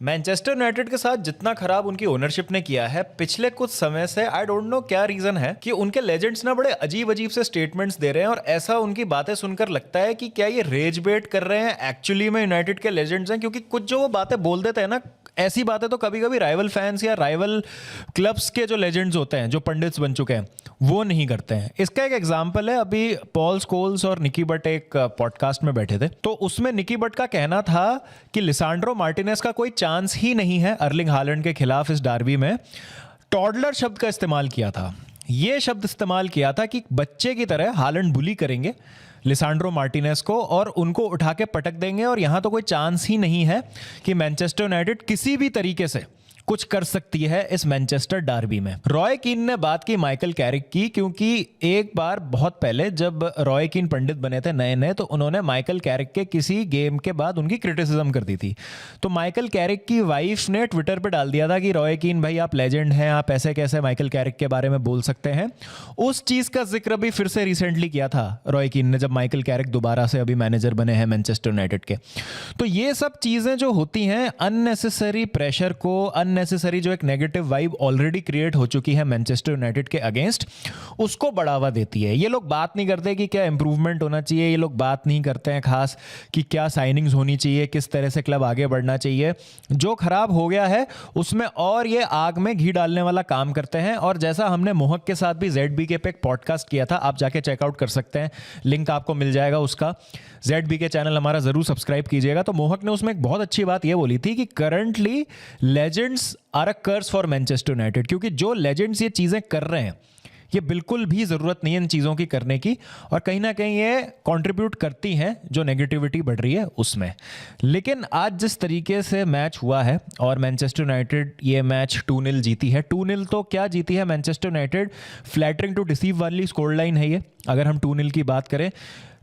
Manchester United के साथ जितना खराब उनकी ओनरशिप ने किया है पिछले कुछ समय से, आई डोंट नो क्या रीजन है कि उनके लेजेंड्स ना बड़े अजीब अजीब से स्टेटमेंट्स दे रहे हैं और ऐसा उनकी बातें सुनकर लगता है कि क्या ये रेज बेट कर रहे हैं एक्चुअली में यूनाइटेड के लेजेंड्स हैं। क्योंकि कुछ जो वो बातें बोल देते हैं ना, ऐसी बातें तो कभी कभी राइवल फैंस या राइवल क्लब्स के जो लेजेंड्स होते हैं, जो पंडित्स बन चुके हैं, वो नहीं करते हैं। इसका एक एग्जांपल है, अभी पॉल स्कोल्स और निकी बट एक पॉडकास्ट में बैठे थे, तो उसमें निकी बट का कहना था कि लिसांड्रो मार्टिनेज का कोई चांस ही नहीं है अर्लिंग हालैंड के खिलाफ इस डार्बी में। टॉडलर शब्द का इस्तेमाल किया था, ये शब्द इस्तेमाल किया था कि बच्चे की तरह हालैंड बुली करेंगे लिसांड्रो मार्टिनेज को और उनको उठा के पटक देंगे और यहां तो कोई चांस ही नहीं है कि मैनचेस्टर यूनाइटेड किसी भी तरीके से कुछ कर सकती है इस मैनचेस्टर डार्बी में। रॉय कीन ने बात की माइकल कैरिक की, क्योंकि एक बार बहुत पहले जब रॉय कीन पंडित बने थे नए नए, तो उन्होंने माइकल कैरिक के किसी गेम के बाद उनकी क्रिटिसिज्म कर दी थी। तो माइकल कैरिक की वाइफ ने ट्विटर पे डाल दिया था कि रॉय कीन भाई आप लेजेंड हैं, आप ऐसे कैसे माइकल कैरिक के बारे में बोल सकते हैं। उस चीज का जिक्र भी फिर से रिसेंटली किया था रॉय कीन ने, जब माइकल कैरिक दोबारा से अभी मैनेजर बने हैं मैनचेस्टर यूनाइटेड के। तो ये सब चीजें जो होती हैं, अननेसेसरी प्रेशर को, अननेसेसरी जो एक नेगेटिव वाइब ऑलरेडी क्रिएट हो चुकी है मैनचेस्टर यूनाइटेड के अगेंस्ट, उसको बढ़ावा देती है। ये लोग बात नहीं करते कि क्या इंप्रूवमेंट होना चाहिए, ये लोग बात नहीं करते हैं खास कि क्या साइनिंग्स होनी चाहिए, किस तरह से क्लब आगे बढ़ना चाहिए। जो खराब हो गया है उसमें और ये आग में घी डालने वाला काम करते हैं। और जैसा हमने मोहक के साथ भी ZBK पे एक पॉडकास्ट किया था, आप जाके चेकआउट कर सकते हैं, लिंक आपको मिल जाएगा उसका। ZBK चैनल हमारा जरूर सब्सक्राइब कीजिएगा। तो मोहक ने उसमें एक बहुत अच्छी बात यह बोली थी कि currently legends are a curse for Manchester United, क्योंकि जो लेजेंड्स ये चीजें कर रहे हैं, ये बिल्कुल भी जरूरत नहीं है इन चीजों की करने की, और कहीं ना कहीं ये कंट्रीब्यूट करती हैं जो नेगेटिविटी बढ़ रही है उसमें। लेकिन आज जिस तरीके से मैच हुआ है और मैनचेस्टर यूनाइटेड ये मैच 2-0 जीती है। 2-0 तो क्या जीती है Manchester United, flattering to deceive वाली स्कोर लाइन है ये, अगर हम 2-0 की बात करें।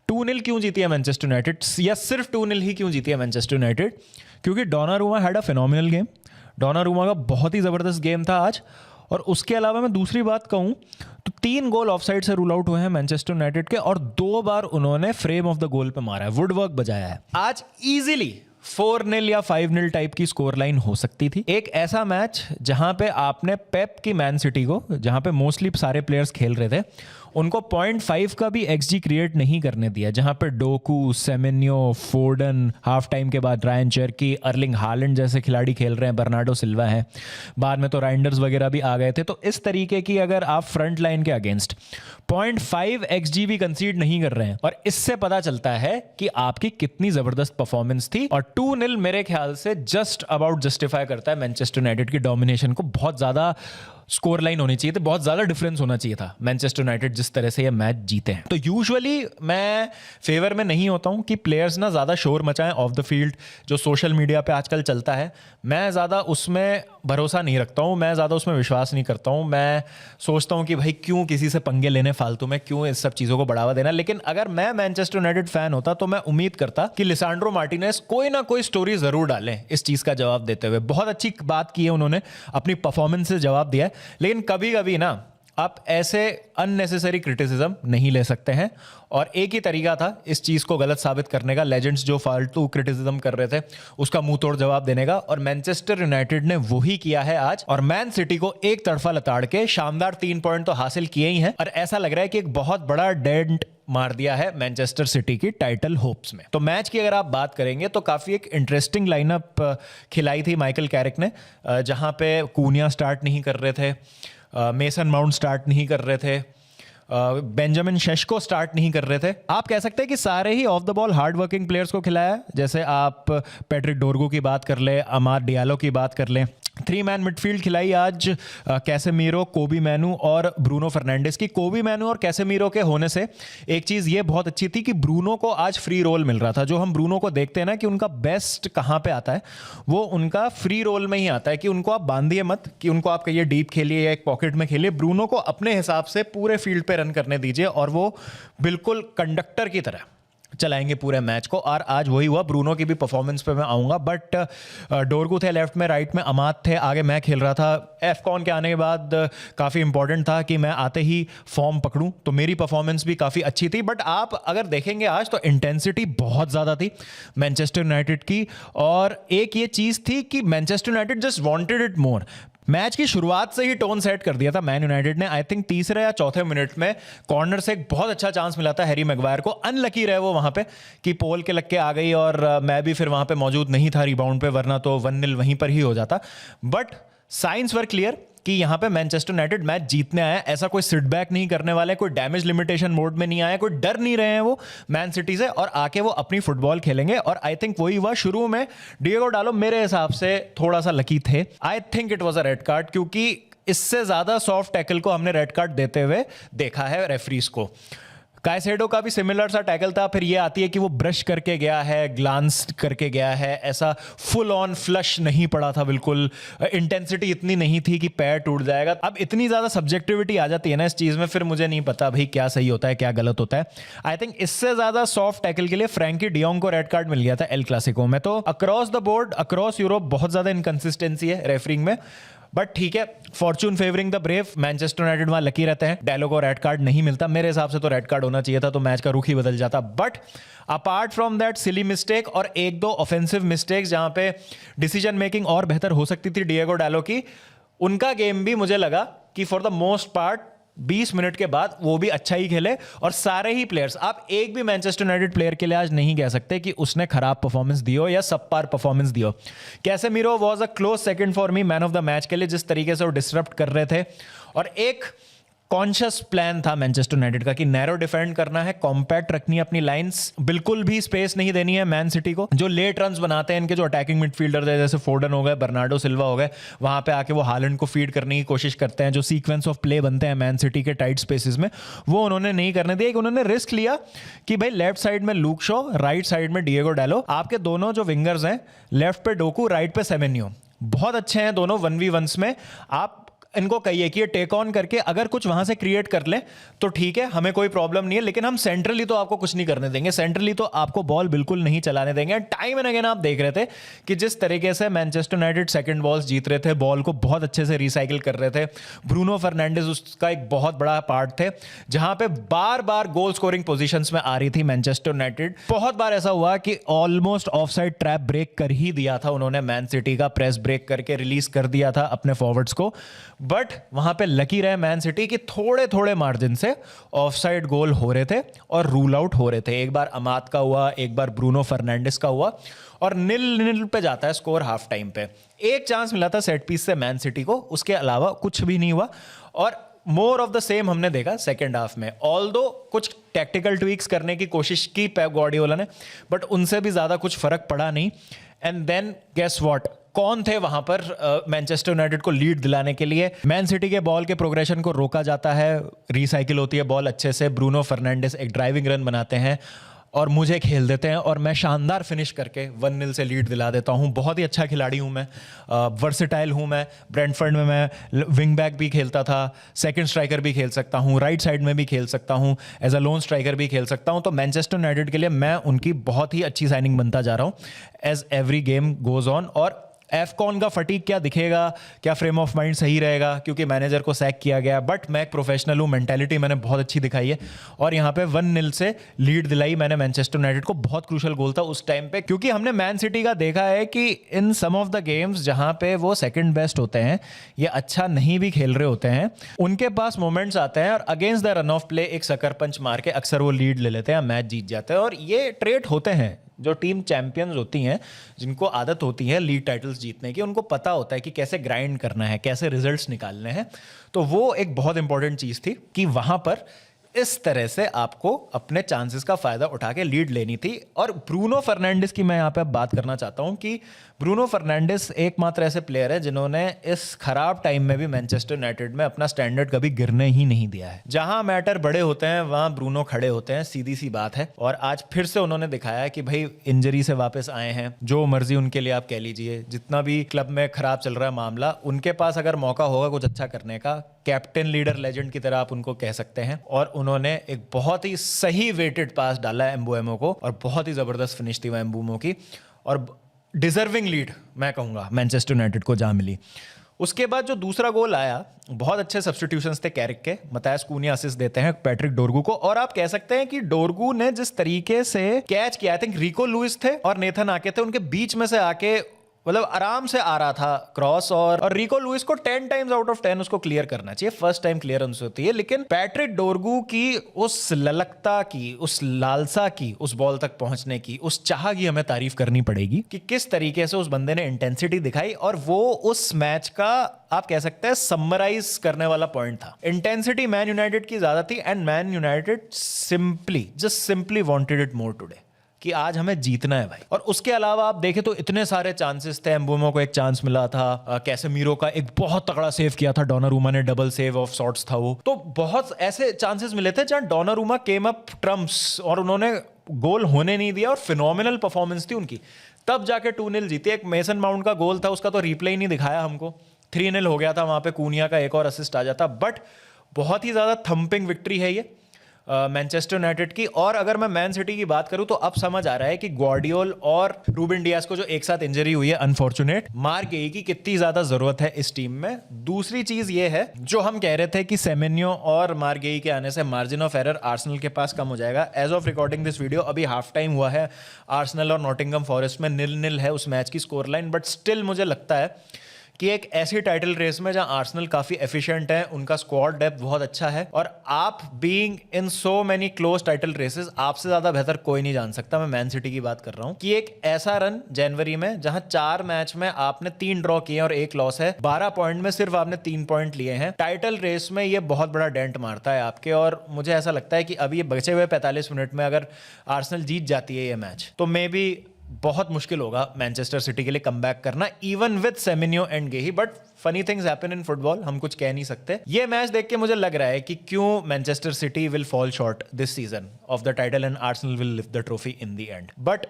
2-0 क्यों जीती है मैनचेस्टर यूनाइटेड, या सिर्फ 2-0 ही क्यों जीती है मैनचेस्टर यूनाइटेड? क्योंकि Donnarumma had a phenomenal game. Donnarumma का बहुत ही जबरदस्त गेम था आज। और उसके अलावा मैं दूसरी बात कहूं तो 3 गोल ऑफसाइड से रूल आउट हुए हैं मैनचेस्टर यूनाइटेड के, और 2 बार उन्होंने फ्रेम ऑफ द गोल पे मारा है, वुडवर्क बजाया है। आज इजीली 4-0 या 5-0 टाइप की स्कोर लाइन हो सकती थी। एक ऐसा मैच जहां पे आपने पेप की मैन सिटी को, जहां पे मोस्टली सारे प्लेयर्स खेल रहे थे, उनको 0.5 का भी XG क्रिएट नहीं करने दिया, जहां पे डोकू, सेमेन्यो, फोर्डन, हाफ टाइम के बाद रायन चेरकी, अर्लिंग हालैंड जैसे खिलाड़ी खेल रहे हैं, बर्नार्डो सिल्वा है, बाद में तो राइंडर्स वगैरह भी आ गए थे। तो इस तरीके की अगर आप फ्रंट लाइन के अगेंस्ट 0.5 XG भी कंसीड नहीं कर रहे हैं, और इससे पता चलता है कि आपकी कितनी जबरदस्त परफॉर्मेंस थी। और 2-0 मेरे ख्याल से जस्ट अबाउट जस्टिफाई करता है मैनचेस्टर यूनाइटेड की डोमिनेशन को। बहुत ज्यादा स्कोर लाइन होनी चाहिए थी, बहुत ज्यादा डिफरेंस होना चाहिए था मैनचेस्टर यूनाइटेड जिस तरह से ये मैच जीते हैं। तो यूजुअली मैं फेवर में नहीं होता हूं कि प्लेयर्स ना ज्यादा शोर मचाएं ऑफ द फील्ड, जो सोशल मीडिया पे आजकल चलता है। मैं ज्यादा उसमें भरोसा नहीं रखता हूं, मैं ज्यादा उसमें विश्वास नहीं करता हूं। मैं सोचता हूं कि भाई क्यों किसी से पंगे लेने फालतू में, क्यों इस सब चीजों को बढ़ावा देना। लेकिन अगर मैं मैनचेस्टर यूनाइटेड फैन होता तो मैं उम्मीद करता कि लिसांड्रो मार्टिनेज कोई ना कोई स्टोरी जरूर डालें इस चीज का जवाब देते हुए। बहुत अच्छी बात की है उन्होंने, अपनी परफॉर्मेंस से जवाब दिया है, लेकिन कभी कभी ना आप ऐसे अननेसेसरी क्रिटिसिज्म नहीं ले सकते हैं। और एक ही तरीका था इस चीज को गलत साबित करने का, लेजेंड्स जो फालतू क्रिटिसिज्म कर रहे थे उसका मुंह तोड़ जवाब देने का, और मैनचेस्टर यूनाइटेड ने वही किया है आज। और मैन सिटी को एक तरफा लताड़ के शानदार 3 पॉइंट तो हासिल किए ही हैं, और ऐसा लग रहा है कि एक बहुत बड़ा डेंट मार दिया है मैनचेस्टर सिटी की टाइटल होप्स में। तो मैच की अगर आप बात करेंगे तो काफी एक इंटरेस्टिंग लाइनअप खिलाई थी माइकल कैरिक ने, जहां पे कूनिया स्टार्ट नहीं कर रहे थे, मेसन माउंट स्टार्ट नहीं कर रहे थे, बेंजामिन शेशको स्टार्ट नहीं कर रहे थे। आप कह सकते हैं कि सारे ही off the ball hard working players को खिलाया, जैसे आप पैट्रिक डोरगू की बात कर ले, अमाद डियालो की बात कर ले। 3 मैन मिडफील्ड खिलाई आज कैसेमीरो, कोबी मैनू और ब्रूनो फर्नांडिस की। कोबी मैनू और कैसेमीरो के होने से एक चीज ये बहुत अच्छी थी कि ब्रूनो को आज फ्री रोल मिल रहा था। जो हम ब्रूनो को देखते हैं ना कि उनका बेस्ट कहां पे आता है, वो उनका फ्री रोल में ही आता है, कि उनको आप बांधिए मत, कि उनको आप कहिए डीप खेलिए या एक पॉकेट में खेलिए। ब्रूनो को अपने हिसाब से पूरे फील्ड पे रन करने दीजिए, और वो बिल्कुल कंडक्टर की तरह चलाएंगे पूरे मैच को, और आज वही हुआ। ब्रूनो की भी परफॉर्मेंस पे मैं आऊंगा, बट डोरगू थे लेफ्ट में, राइट में अमाद थे, आगे मैं खेल रहा था। एफकॉन के आने के बाद काफ़ी इंपॉर्टेंट था कि मैं आते ही फॉर्म पकड़ूं, तो मेरी परफॉर्मेंस भी काफ़ी अच्छी थी। बट आप अगर देखेंगे आज तो इंटेंसिटी बहुत ज़्यादा थी मैनचेस्टर यूनाइटेड की, और एक ये चीज़ थी कि Manchester United just wanted it more. Match की शुरुआत से ही टोन सेट कर दिया था मैन यूनाइटेड ने। आई थिंक तीसरे या चौथे मिनट में कॉर्नर से एक बहुत अच्छा चांस मिला था हैरी मैगवायर को। अनलकी रहे वो वहां पे कि पोल के लग के आ गई, और मैं भी फिर वहां पे मौजूद नहीं था रिबाउंड पे, वरना तो 1-0 वहीं पर ही हो जाता। बट साइंस वर क्लियर कि यहां पे मैनचेस्टर यूनाइटेड मैच जीतने आया, ऐसा कोई सिट बैक नहीं करने वाले, कोई डैमेज लिमिटेशन मोड में नहीं आया, कोई डर नहीं रहे हैं वो मैन सिटी से, और आके वो अपनी फुटबॉल खेलेंगे। और आई थिंक वही हुआ। शुरू में डिएगो डालो मेरे हिसाब से थोड़ा सा लकी थे। I think it was a red card, क्योंकि इससे ज्यादा सॉफ्ट टैकल को हमने रेड कार्ड देते हुए देखा है रेफरीज को। कायसेडो का भी सिमिलर सा टैकल था, फिर ये आती है कि वो ब्रश करके गया है, ग्लांस करके गया है, ऐसा फुल ऑन फ्लश नहीं पड़ा था, बिल्कुल इंटेंसिटी इतनी नहीं थी कि पैर टूट जाएगा। अब इतनी ज्यादा सब्जेक्टिविटी आ जाती है ना इस चीज में, फिर मुझे नहीं पता भाई क्या सही होता है क्या गलत होता है। आई थिंक इससे ज्यादा सॉफ्ट टैकल के लिए फ्रैंकी डियोंग को रेड कार्ड मिल गया था एल क्लासिको में। तो across the board, across Europe बहुत ज्यादा इनकंसिस्टेंसी है रेफरिंग में, बट ठीक है, Fortune favouring the brave. Manchester United वहां लकी रहते हैं, डायलो को रेड कार्ड नहीं मिलता। मेरे हिसाब से तो रेड कार्ड होना चाहिए था, तो मैच का रुख ही बदल जाता। But apart from that silly mistake और एक दो ऑफेंसिव मिस्टेक्स जहां पे डिसीजन मेकिंग और बेहतर हो सकती थी डिएगो डालो की, उनका गेम भी मुझे लगा कि for the most part 20 minute के बाद वो भी अच्छा ही खेले। और सारे ही प्लेयर्स, आप एक भी मैनचेस्टर यूनाइटेड प्लेयर के लिए आज नहीं कह सकते कि उसने खराब परफॉर्मेंस दी हो या सबपार परफॉर्मेंस दी हो। Casemiro was a close second for me man of the match के लिए, जिस तरीके से वो डिसरप्ट कर रहे थे। और एक कॉन्शियस प्लान था मैनचेस्टर यूनाइटेड का कि नैरो डिफेंड करना है, कॉम्पैक्ट रखनी है अपनी लाइंस, बिल्कुल भी स्पेस नहीं देनी है मैन सिटी को। जो लेट रन्स बनाते हैं इनके जो अटैकिंग मिडफील्डर है, जैसे फोर्डन हो गए, बर्नार्डो सिल्वा हो गए, वहां पे आके वो हालैंड को फीड करने की कोशिश करते हैं। जो सीक्वेंस ऑफ प्ले बनते हैं मैन सिटी के टाइट स्पेसेस में, वो उन्होंने नहीं करने दिया। उन्होंने रिस्क लिया कि भाई लेफ्ट साइड में लूक शॉ, राइट साइड में डिएगो डालो, आपके दोनों जो विंगर्स हैं, लेफ्ट पे डोकू, राइट पे सेमेन्यो, बहुत अच्छे हैं दोनों 1v1s में। आप इनको कहिए कि ये टेक ऑन करके अगर कुछ वहां से क्रिएट कर ले तो ठीक है, हमें कोई प्रॉब्लम नहीं है, लेकिन हम सेंट्रली तो आपको कुछ नहीं करने देंगे, सेंट्रली तो आपको बॉल बिल्कुल नहीं चलाने देंगे। टाइम एंड अगेन आप देख रहे थे कि जिस तरीके से मैनचेस्टर यूनाइटेड सेकंड बॉल्स जीत रहे थे, बॉल को बहुत अच्छे से रिसाइकिल कर रहे थे। ब्रूनो फर्नांडिस उसका एक बहुत बड़ा पार्ट थे, जहां पे बार बार गोल स्कोरिंग पोजीशंस में आ रही थी मैनचेस्टर यूनाइटेड। बहुत बार ऐसा हुआ कि ऑलमोस्ट ऑफसाइड ट्रैप ब्रेक कर ही दिया था उन्होंने, मैन सिटी का प्रेस ब्रेक करके रिलीज कर दिया था अपने फॉरवर्ड्स को। बट वहां पे लकी रहे मैन सिटी कि थोड़े थोड़े मार्जिन से ऑफसाइड गोल हो रहे थे और रूल आउट हो रहे थे। एक बार अमाद का हुआ, एक बार ब्रूनो फर्नांडिस का हुआ, और 0-0 पे जाता है स्कोर हाफ टाइम पे। एक चांस मिला था सेट पीस से मैन सिटी को, उसके अलावा कुछ भी नहीं हुआ। और मोर ऑफ द सेम हमने देखा सेकेंड हाफ में। ऑल्दो कुछ टैक्टिकल ट्वीक्स करने की कोशिश की पेप गार्डियोला ने, बट उनसे भी ज्यादा कुछ फर्क पड़ा नहीं। एंड देन गेस व्हाट, कौन थे वहां पर मैनचेस्टर यूनाइटेड को लीड दिलाने के लिए? मैन सिटी के बॉल के प्रोग्रेशन को रोका जाता है, रिसाइकिल होती है बॉल अच्छे से, ब्रूनो फर्नांडिस एक ड्राइविंग रन बनाते हैं और मुझे खेल देते हैं, और मैं शानदार फिनिश करके 1-0 से लीड दिला देता हूं। बहुत ही अच्छा खिलाड़ी हूं मैं, वर्सेटाइल हूं मैं। ब्रेंटफोर्ड में मैं विंग बैक भी खेलता था, सेकंड स्ट्राइकर भी खेल सकता हूं, राइट साइड में भी खेल सकता हूं, एज अ लोन स्ट्राइकर भी खेल सकता हूं। तो मैनचेस्टर यूनाइटेड के लिए मैं उनकी बहुत ही अच्छी साइनिंग बनता जा रहा हूं as every game goes on. और एफकॉन का फटीक क्या दिखेगा, क्या फ्रेम ऑफ माइंड सही रहेगा, क्योंकि मैनेजर को सैक किया गया, बट मैं एक प्रोफेशनल हूं, मेंटालिटी मैंने बहुत अच्छी दिखाई है। और यहां पे 1-0 से लीड दिलाई मैंने मैनचेस्टर यूनाइटेड को। बहुत क्रूशल गोल था उस टाइम पे, क्योंकि हमने मैन सिटी का देखा है कि इन सम ऑफ द गेम्स जहां पे वो सेकंड बेस्ट होते हैं, ये अच्छा नहीं भी खेल रहे होते हैं, उनके पास मोमेंट्स आते हैं और against the run of play एक सकर पंच मार के अक्सर वो लीड ले लेते हैं, मैच जीत जाते हैं। और ये ट्रेट होते हैं जो टीम चैंपियंस होती हैं, जिनको आदत होती है लीग टाइटल्स जीतने की, उनको पता होता है कि कैसे ग्राइंड करना है, कैसे रिजल्ट्स निकालने हैं। तो वो एक बहुत इंपॉर्टेंट चीज थी कि वहां पर इस तरह से आपको अपने चांसेस का फायदा उठा के लीड लेनी थी। और ब्रूनो फर्नांडिस की मैं यहाँ पे बात करना चाहता हूँ कि ब्रूनो फर्नांडिस एकमात्र ऐसे प्लेयर है जिन्होंने इस खराब टाइम में भी मैनचेस्टर यूनाइटेड में अपना स्टैंडर्ड कभी गिरने ही नहीं दिया है। जहां मैटर बड़े होते हैं वहां ब्रूनो खड़े होते हैं, सीधी सी बात है। और आज फिर से उन्होंने दिखाया कि भाई इंजरी से वापस आए हैं, जो मर्जी उनके लिए आप कह लीजिए, जितना भी क्लब में खराब चल रहा है मामला, उनके पास अगर मौका होगा कुछ अच्छा करने का, कैप्टन लीडर लेजेंड की तरह आप उनको कह सकते हैं, और उन्होंने एक बहुत ही सही वेटेड पास डाला है एम्बुएमो को, और बहुत ही जबरदस्त फिनिश थी वह एम्बुएमो की, और डिजर्विंग लीड मैं कहूंगा मैनचेस्टर यूनाइटेड को जहां मिली। उसके बाद जो दूसरा गोल आया, बहुत अच्छे सब्स्टिट्यूशंस थे कैरिक के, मतायस कूनिया असिस्ट देते हैं पैट्रिक डोरगू को, और आप कह सकते हैं कि डोरगू ने जिस तरीके से कैच किया, आई थिंक रिको लुइस थे और नेथन आके थे, उनके बीच में से आके मतलब आराम से आ रहा था क्रॉस, और रिको लुइस को 10 टाइम्स आउट ऑफ 10 उसको क्लियर करना चाहिए, फर्स्ट टाइम क्लियरेंस होती है, लेकिन पैट्रिक डोरगू की उस ललकता की, उस लालसा की, उस बॉल तक पहुंचने की, उस चाह की हमें तारीफ करनी पड़ेगी कि किस तरीके से उस बंदे ने इंटेंसिटी दिखाई, और वो उस मैच का आप कह सकते हैं समराइज करने वाला पॉइंट था। इंटेंसिटी मैन यूनाइटेड की ज्यादा थी, and man United simply wanted it more today, कि आज हमें जीतना है भाई। और उसके अलावा आप देखें तो इतने सारे चांसेस थे, एम्बुएमो को एक चांस मिला था, कैसेमीरो का एक बहुत तगड़ा सेव किया था, डोनारूमा ने डबल सेव ऑफ सॉर्ट्स था वो, तो बहुत ऐसे चांसेस मिले थे जहां डोनारूमा केम अप ट्रम्प्स और उन्होंने गोल होने नहीं दिया, और फिनोमिनल परफॉर्मेंस थी उनकी, तब जाके 2-0 जीते। एक मेसन माउंट का गोल था, उसका तो रिप्ले ही नहीं दिखाया हमको, 3-0 हो गया था, वहां पे कूनिया का एक और असिस्ट आ जाता, बट बहुत ही ज्यादा थंपिंग विक्ट्री है ये मैनचेस्टर यूनाइटेड की। और अगर मैं मैन सिटी की बात करूं तो अब समझ आ रहा है कि ग्वार्डियोल और रूबेन डियास को जो एक साथ इंजरी हुई है अनफॉर्चुनेट, मार्गेई की कितनी ज्यादा जरूरत है इस टीम में। दूसरी चीज ये है जो हम कह रहे थे कि सेमेन्यो और मार्गेई के आने से मार्जिन ऑफ एरर आर्सेनल के पास कम हो जाएगा। As of recording this video अभी हाफ टाइम हुआ है आर्सेनल और नॉटिंघम फॉरेस्ट में, 0-0 है उस मैच की स्कोर लाइन, बट स्टिल मुझे लगता है कि एक ऐसी टाइटल रेस में जहां आर्सेनल काफी एफिशिएंट है, उनका स्क्वाड डेप्थ बहुत अच्छा है, और आप being in so many close title races, आपसे ज्यादा बेहतर कोई नहीं जान सकता, मैं मैन सिटी की बात कर रहा हूं, कि एक ऐसा रन जनवरी में जहां 4 मैच में आपने 3 ड्रॉ किए और 1 लॉस है, 12 पॉइंट में सिर्फ आपने 3 पॉइंट लिए हैं, टाइटल रेस में ये बहुत बड़ा डेंट मारता है आपके। और मुझे ऐसा लगता है कि अभी ये बचे हुए 45 मिनट में अगर आर्सेनल जीत जाती है ये मैच, तो मे बी बहुत मुश्किल होगा मैनचेस्टर सिटी के लिए कमबैक करना, even with Semenyo and Guehi, but funny things happen in football, हम कुछ कह नहीं सकते। ये मैच देख के मुझे लग रहा है कि क्यों Manchester City will fall short this season of the title and Arsenal will lift the trophy in the end. But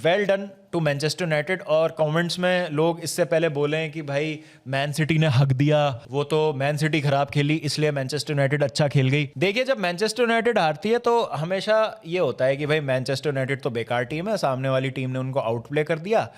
well done to Manchester United. और कमेंट्स में लोग इससे पहले बोले हैं कि भाई मैन सिटी ने हक दिया, वो तो मैन सिटी खराब खेली इसलिए मैनचेस्टर यूनाइटेड अच्छा खेल गई। देखिए, जब मैनचेस्टर यूनाइटेड हारती है तो हमेशा ये होता है कि भाई मैनचेस्टर यूनाइटेड तो बेकार टीम है, सामने वाली टीम ने उनको आउटप्ले कर दिया।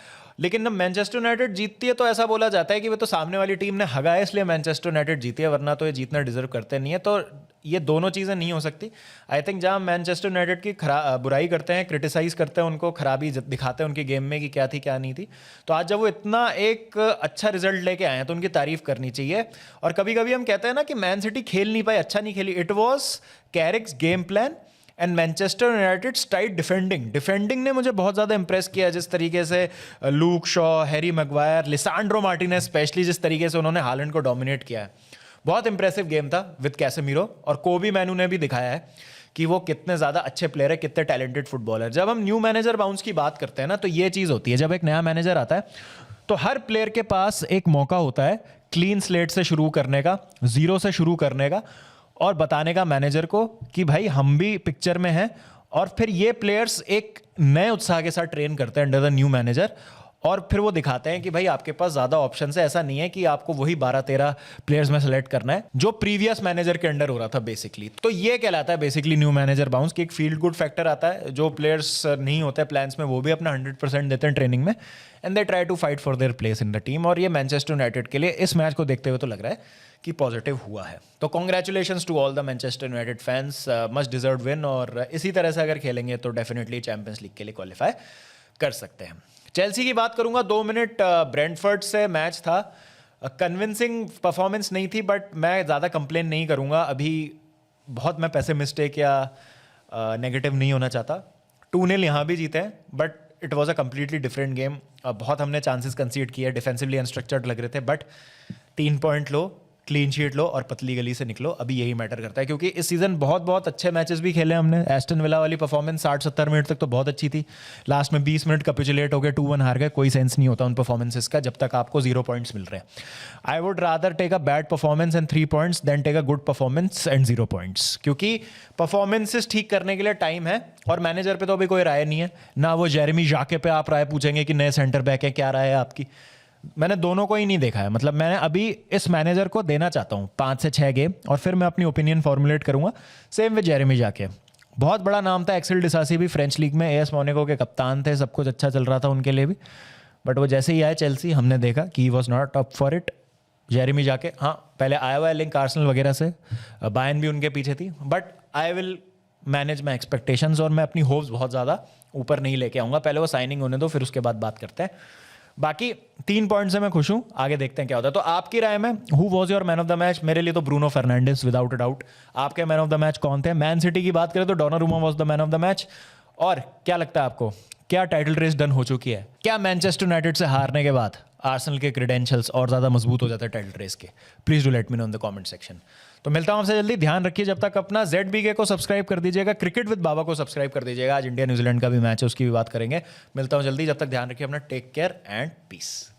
लेकिन जब मैनचेस्टर यूनाइटेड जीतती है तो ऐसा बोला जाता है कि वो तो सामने वाली टीम ने हगा है इसलिए मैनचेस्टर यूनाइटेड जीती है, वरना तो ये जीतना डिजर्व करते नहीं है। तो ये दोनों चीज़ें नहीं हो सकती। आई थिंक जहां मैनचेस्टर यूनाइटेड की बुराई करते हैं, क्रिटिसाइज करते हैं, उनको खराबी दिखाते हैं उनकी गेम में कि क्या थी क्या नहीं थी, तो आज जब वो इतना एक अच्छा रिजल्ट लेके आए हैं तो उनकी तारीफ करनी चाहिए। और कभी कभी हम कहते हैं ना कि मैन सिटी खेल नहीं पाई, अच्छा नहीं खेली, it was Carrick's game plan and Manchester United style defending ने मुझे बहुत ज़्यादा इंप्रेस किया। जिस तरीके से Luke Shaw, Harry Maguire, Lisandro Martinez specially जिस तरीके से उन्होंने हालैंड को डोमिनेट किया है, बहुत इंप्रेसिव गेम था विद कैसेमीरो। और कोबी मैनू ने भी दिखाया है कि वो कितने ज़्यादा अच्छे प्लेयर है, कितने टैलेंटेड फुटबॉलर। जब हम न्यू मैनेजर बाउंस की बात करते हैं ना, तो ये चीज़ होती है, जब एक नया मैनेजर आता है तो हर प्लेयर के पास एक मौका होता है क्लीन स्लेट से शुरू करने का, जीरो से शुरू करने का, और बताने का मैनेजर को कि भाई हम भी पिक्चर में हैं। और फिर ये प्लेयर्स एक नए उत्साह के साथ ट्रेन करते हैं अंडर द न्यू मैनेजर, और फिर वो दिखाते हैं कि भाई आपके पास ज़्यादा ऑप्शन है, ऐसा नहीं है कि आपको वही 12-13 प्लेयर्स में सेलेक्ट करना है जो प्रीवियस मैनेजर के अंडर हो रहा था बेसिकली। तो ये कहलाता है बेसिकली न्यू मैनेजर बाउंस, कि एक फील्ड गुड फैक्टर आता है, जो प्लेयर्स नहीं होते प्लान्स में वो भी अपना 100% देते हैं ट्रेनिंग में, and they try to fight for their place in the team. और ये मैनचेस्टर यूनाइटेड के लिए इस मैच को देखते हुए तो लग रहा है कि पॉजिटिव हुआ है। तो congratulations to all the Manchester United fans, must deserve win, और इसी तरह से अगर खेलेंगे तो डेफिनेटली चैंपियंस लीग के लिए क्वालिफाई कर सकते हैं। चेल्सी की बात करूंगा, 2 मिनट ब्रेंटफोर्ड से मैच था, कन्विंसिंग परफॉर्मेंस नहीं थी, बट मैं ज़्यादा कंप्लेन नहीं करूंगा अभी, बहुत मैं पेसिमिस्टिक या नेगेटिव नहीं होना चाहता। 2-0 यहाँ भी जीते हैं, but it was a completely different game. बहुत हमने चांसेस कंसीड किए, डिफेंसिवली अनस्ट्रक्चर्ड लग रहे थे, बट 3 पॉइंट लो, क्लीन शीट लो और पतली गली से निकलो, अभी यही मैटर करता है। क्योंकि इस सीजन बहुत अच्छे मैचेस भी खेले हमने। एस्टन विला वाली परफॉर्मेंस 60-70 मिनट तक तो बहुत अच्छी थी, लास्ट में 20 मिनट कैपिचुलेट हो गए, 2-1 हार गए। कोई सेंस नहीं होता उन परफॉर्मेंसेस का जब तक आपको 0 पॉइंट्स मिल रहे हैं। I would rather take a bad performance and 3 points then take a good performance and 0 points, क्योंकि परफॉर्मेंसेस ठीक करने के लिए टाइम है, और मैनेजर पे तो अभी कोई राय नहीं है ना। वो जेरेमी जाके पे आप राय पूछेंगे कि नए सेंटर बैक है क्या राय है आपकी, मैंने दोनों को ही नहीं देखा है, मतलब मैंने अभी इस मैनेजर को देना चाहता हूँ 5 से 6 गेम और फिर मैं अपनी ओपिनियन फॉर्मुलेट करूंगा। सेम विद जेरेमी जाके, बहुत बड़ा नाम था। एक्सेल डिसासी भी फ्रेंच लीग में एएस मोनाको के कप्तान थे, सब कुछ अच्छा चल रहा था उनके लिए भी, बट वो जैसे ही आए चेल्सी, हमने देखा कि he was not up for it. Jeremy जाके हाँ पहले आया हुआ है लिंक आर्सेनल वगैरह से, बायर्न भी उनके पीछे थी, but I will manage my expectations और मैं अपनी होप्स बहुत ज़्यादा ऊपर नहीं लेके आऊँगा। पहले वो साइनिंग होने दो, फिर उसके बाद बात करते हैं। बाकी 3 पॉइंट से मैं खुश हूँ, आगे देखते हैं क्या होता है। तो आपकी राय में who was your man of the match? मेरे लिए तो Bruno Fernandes without a doubt. आपके मैन ऑफ द मैच कौन थे? मैन सिटी की बात करें तो Donnarumma was the man of the match. और क्या लगता है आपको, क्या टाइटल रेस डन हो चुकी है? क्या मैनचेस्टर यूनाइटेड से हारने के बाद आर्सेनल के क्रेडेंशियल्स और ज़्यादा मजबूत हो जाते हैं टाइटल रेस के? Please do let me know in the comment section. तो मिलता हूं आपसे जल्दी, ध्यान रखिए जब तक अपना। ZBK को सब्सक्राइब कर दीजिएगा, क्रिकेट विद बाबा को सब्सक्राइब कर दीजिएगा। आज इंडिया न्यूजीलैंड का भी मैच है, उसकी भी बात करेंगे। मिलता हूं जल्दी, जब तक ध्यान रखिए अपना। Take care and piece.